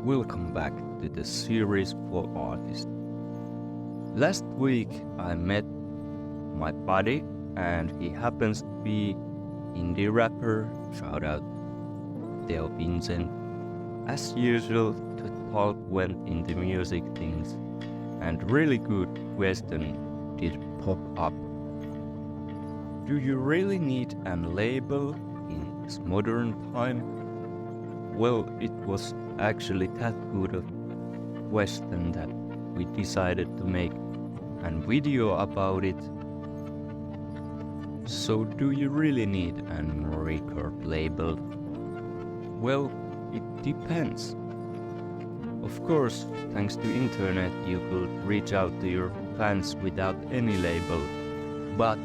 welcome back to the series for artists. Last week I met my buddy and he happens to be indie rapper, shout out Theo Vincent. As usual, the talk went into music things and really good question did pop up. Do you really need an label in this modern time? Well, it was actually that good of question that we decided to make a video about it. So do you really need a record label? Well, it depends. Of course, thanks to internet you could reach out to your fans without any label. But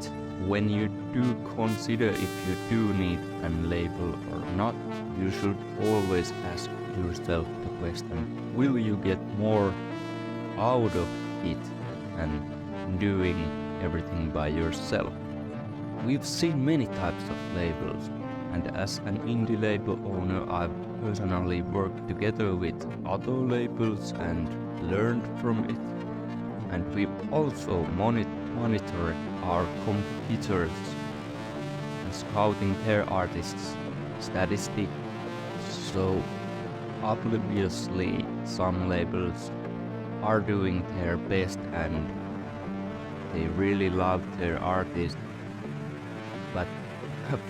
when you do consider if you do need a label or not, you should always ask yourself the question, will you get more out of it than doing everything by yourself? We've seen many types of labels, and as an indie label owner I've personally worked together with other labels and learned from it. And we've also monitored our competitors and scouting their artists' statistics. So obviously some labels are doing their best and they really love their artists. But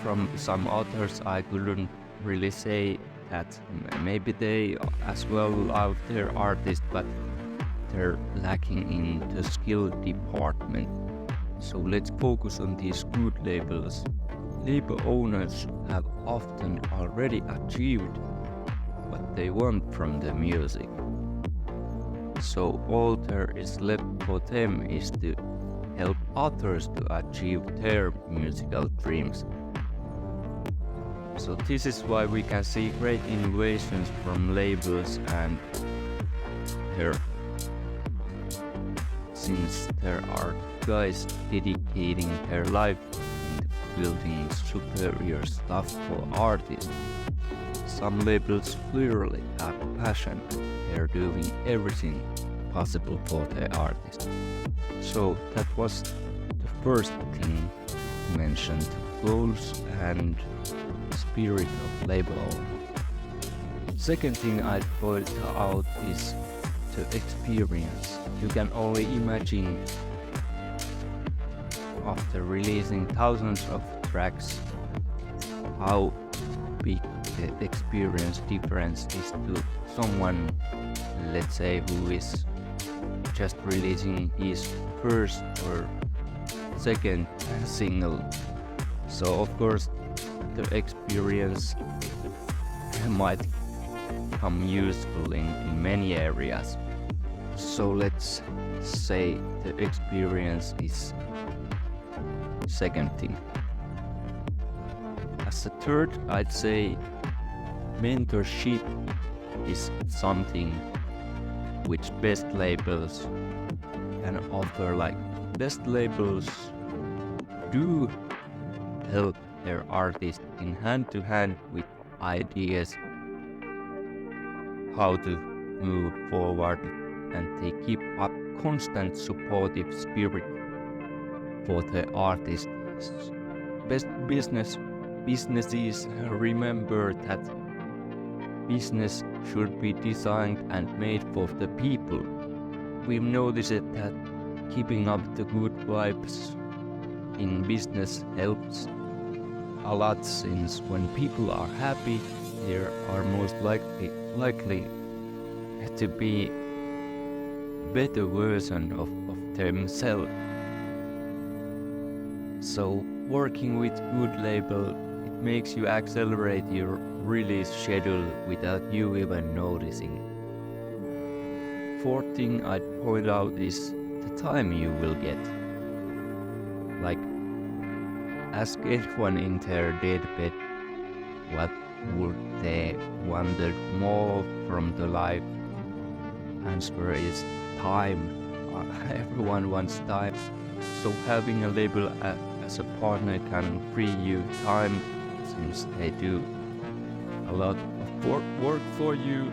from some others I couldn't really say that. Maybe they as well love their artists, but they're lacking in the skill department. So let's focus on these good labels. Label owners have often already achieved what they want from the music. So all there is left for them is to help others to achieve their musical dreams. So this is why we can see great innovations from labels and since there are guys dedicating their life into building superior stuff for artists. Some labels clearly have passion. They're doing everything possible for their artists. So that was the first thing mentioned, goals and spirit of label owner. Second thing I'd point out is the experience. You can only imagine after releasing thousands of tracks how big the experience difference is to someone, let's say, who is just releasing his first or second single. So of course the experience might come useful in many areas. So let's say the experience is second thing. As a third, I'd say mentorship is something which best labels can offer. Like best labels do help their artists in hand to hand with ideas how to move forward, and they keep up constant supportive spirit for the artists. Best businesses remember that business should be designed and made for the people. We've noticed that keeping up the good vibes in business helps a lot, since when people are happy they are most likely to be better version of themselves. So working with good label, it makes you accelerate your release schedule without you even noticing. Fourth thing I'd point out is the time you will get. Like, ask anyone in their deathbed what would they wanted more from the life. Answer is time. Everyone wants time. So having a label as a partner can free you time, since they do a lot of work for you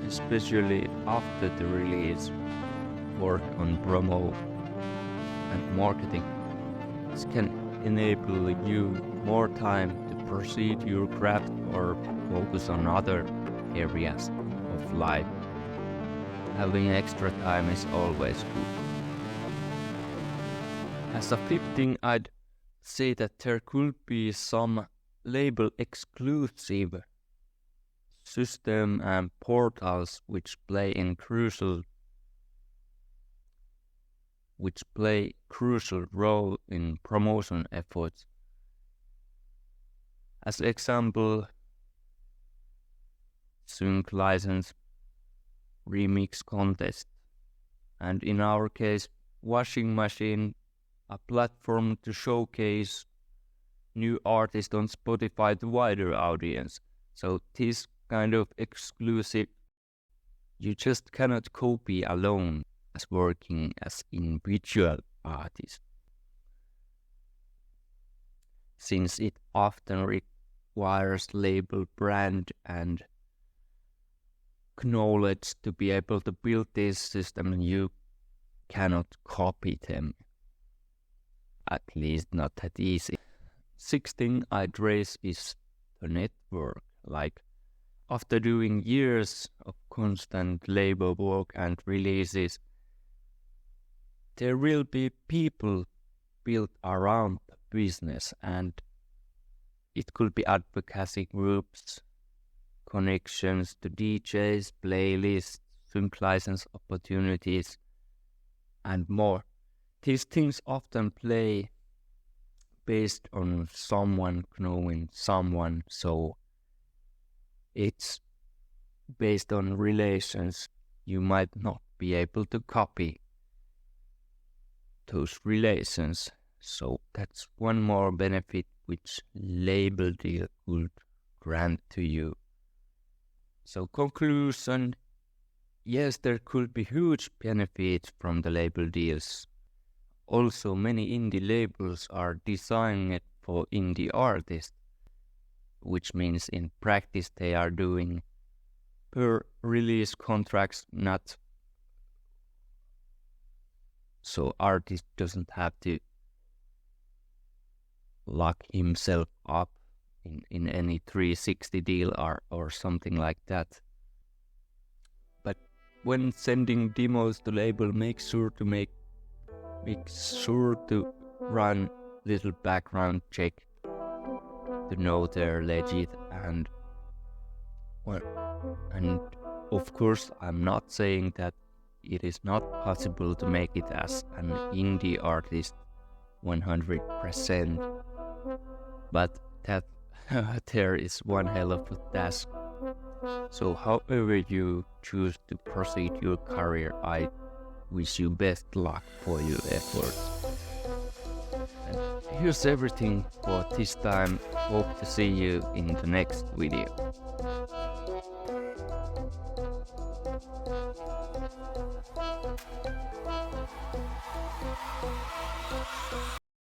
especially after the release, work on promo and marketing. This can enable you more time to proceed your craft or focus on other areas of life. Having extra time is always good. As a fifth thing, I'd say that there could be some label exclusive system and portals which play crucial role in promotion efforts. As example, sync license, remix contest, and in our case, washing machine, a platform to showcase new artists on Spotify to wider audience. So this kind of exclusive, you just cannot copy alone as working as individual artist, since it often requires label brand and knowledge to be able to build this system, and you cannot copy them, at least not that easy. Sixth thing I'd raise is the network. Like, after doing years of constant label work and releases, there will be people built around the business, and it could be advocacy groups, connections to DJs, playlists, sync license opportunities, and more. These things often play based on someone knowing someone, so it's based on relations. You might not be able to copy those relations, so that's one more benefit which label deal could grant to you. So conclusion, yes, there could be huge benefits from the label deals. Also, many indie labels are designed for indie artists, which means in practice they are doing per release contracts, not so artist doesn't have to lock himself up in any 360 deal or something like that. But when sending demos to label, make sure to run little background check to know they're legit, and of course I'm not saying that it is not possible to make it as an indie artist 100%, but that there is one hell of a task. So however you choose to proceed your career, I wish you best luck for your efforts. And here's everything for this time. Hope to see you in the next video.